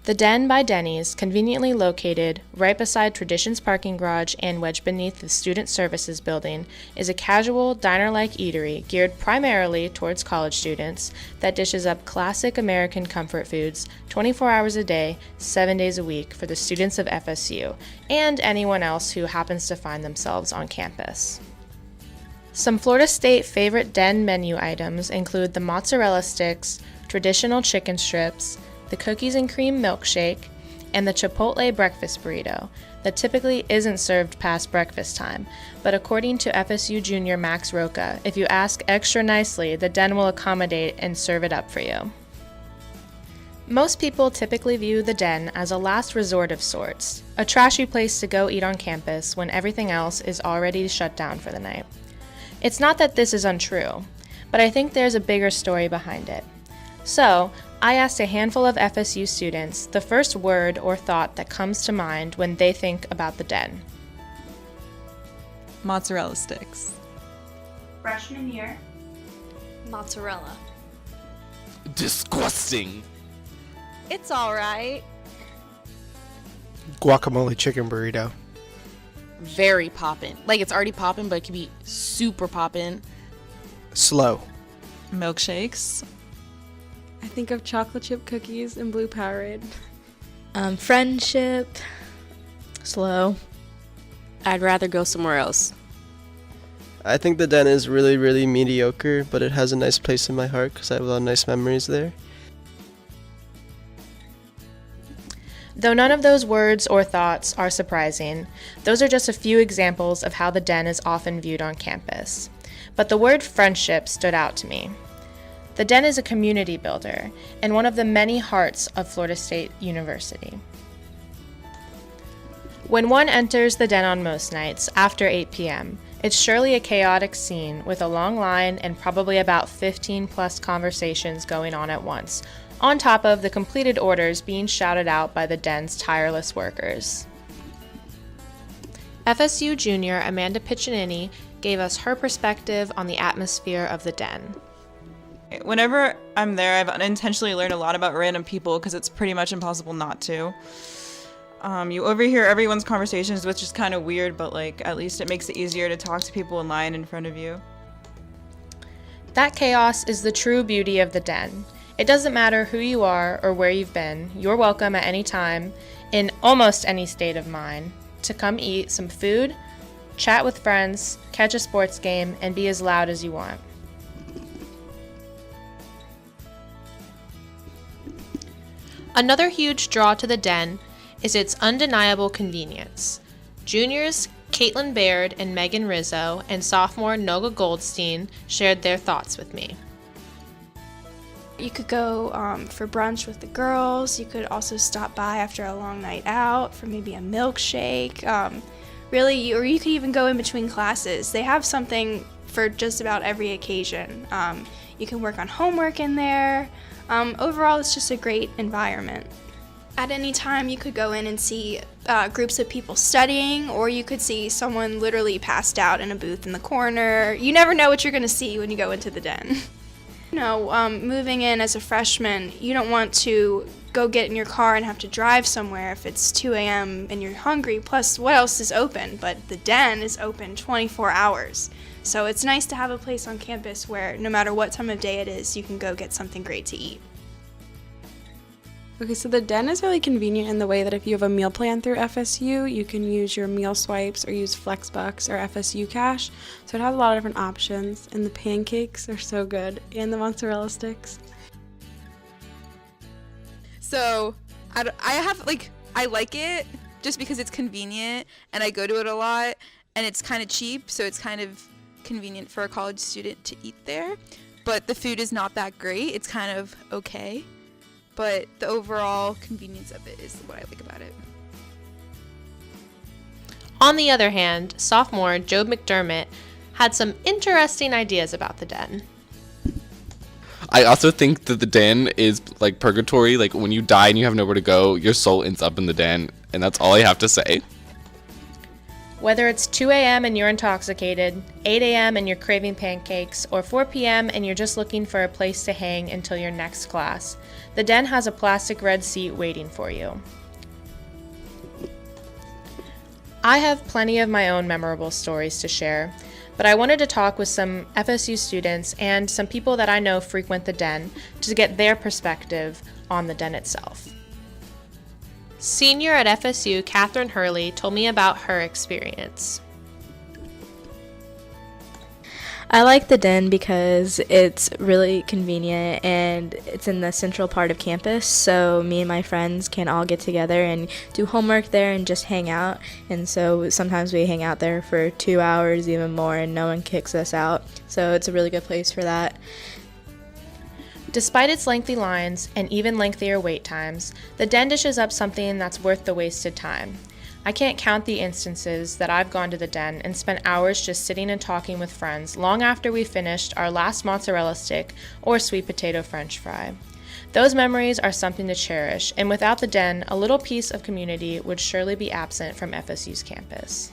The Den by Denny's, conveniently located right beside Traditions parking garage and wedged beneath the Student Services building, is a casual, diner-like eatery geared primarily towards college students that dishes up classic American comfort foods 24 hours a day, 7 days a week for the students of FSU and anyone else who happens to find themselves on campus. Some Florida State favorite Den menu items include the mozzarella sticks, traditional chicken strips, the cookies and cream milkshake, and the Chipotle breakfast burrito that typically isn't served past breakfast time, but according to FSU junior Max Roca, if you ask extra nicely, the Den will accommodate and serve it up for you. Most people typically view the Den as a last resort of sorts, a trashy place to go eat on campus when everything else is already shut down for the night. It's not that this is untrue, but I think there's a bigger story behind it. So, I asked a handful of FSU students the first word or thought that comes to mind when they think about the Den. Mozzarella sticks. Freshman year. Mozzarella. Disgusting. It's alright. Guacamole chicken burrito. Very poppin'. Like, it's already poppin', but it can be super poppin'. Slow. Milkshakes. I think of chocolate chip cookies and blue Powerade. Friendship. Slow. I'd rather go somewhere else. I think the Den is really, really mediocre, but it has a nice place in my heart because I have a lot of nice memories there. Though none of those words or thoughts are surprising, those are just a few examples of how the Den is often viewed on campus. But the word friendship stood out to me. The Den is a community builder and one of the many hearts of Florida State University. When one enters the Den on most nights after 8 p.m., it's surely a chaotic scene with a long line and probably about 15 plus conversations going on at once, on top of the completed orders being shouted out by the Den's tireless workers. FSU junior Amanda Piccinini gave us her perspective on the atmosphere of the Den. Whenever I'm there, I've unintentionally learned a lot about random people because it's pretty much impossible not to. You overhear everyone's conversations, which is kind of weird, but like at least it makes it easier to talk to people in line in front of you. That chaos is the true beauty of the Den. It doesn't matter who you are or where you've been, you're welcome at any time, in almost any state of mind, to come eat some food, chat with friends, catch a sports game, and be as loud as you want. Another huge draw to the Den is its undeniable convenience. Juniors Caitlin Baird and Megan Rizzo and sophomore Noga Goldstein shared their thoughts with me. You could go for brunch with the girls. You could also stop by after a long night out for maybe a milkshake. Or you could even go in between classes. They have something for just about every occasion. You can work on homework in there. Overall, it's just a great environment. At any time, you could go in and see groups of people studying, or you could see someone literally passed out in a booth in the corner. You never know what you're going to see when you go into the Den. Moving in as a freshman, you don't want to go get in your car and have to drive somewhere if it's 2 a.m. and you're hungry. Plus, what else is open? But the Den is open 24 hours. So it's nice to have a place on campus where no matter what time of day it is, you can go get something great to eat. Okay, so the Den is really convenient in the way that if you have a meal plan through FSU, you can use your meal swipes or use FlexBucks or FSU Cash. So it has a lot of different options, and the pancakes are so good, and the mozzarella sticks. So I like it just because it's convenient, and I go to it a lot, and it's kind of cheap, so it's kind of convenient for a college student to eat there. But the food is not that great. It's kind of okay. But the overall convenience of it is what I like about it. On the other hand, sophomore Joe McDermott had some interesting ideas about the Den. I also think that the Den is like purgatory. Like when you die and you have nowhere to go, your soul ends up in the Den, and that's all I have to say. Whether it's 2 a.m. and you're intoxicated, 8 a.m. and you're craving pancakes, or 4 p.m. and you're just looking for a place to hang until your next class, the Den has a plastic red seat waiting for you. I have plenty of my own memorable stories to share, but I wanted to talk with some FSU students and some people that I know frequent the Den to get their perspective on the Den itself. Senior at FSU, Catherine Hurley, told me about her experience. I like the Den because it's really convenient and it's in the central part of campus, so me and my friends can all get together and do homework there and just hang out. And so sometimes we hang out there for 2 hours, even more, and no one kicks us out. So it's a really good place for that. Despite its lengthy lines and even lengthier wait times, the Den dishes up something that's worth the wasted time. I can't count the instances that I've gone to the Den and spent hours just sitting and talking with friends long after we finished our last mozzarella stick or sweet potato french fry. Those memories are something to cherish, and without the Den, a little piece of community would surely be absent from FSU's campus.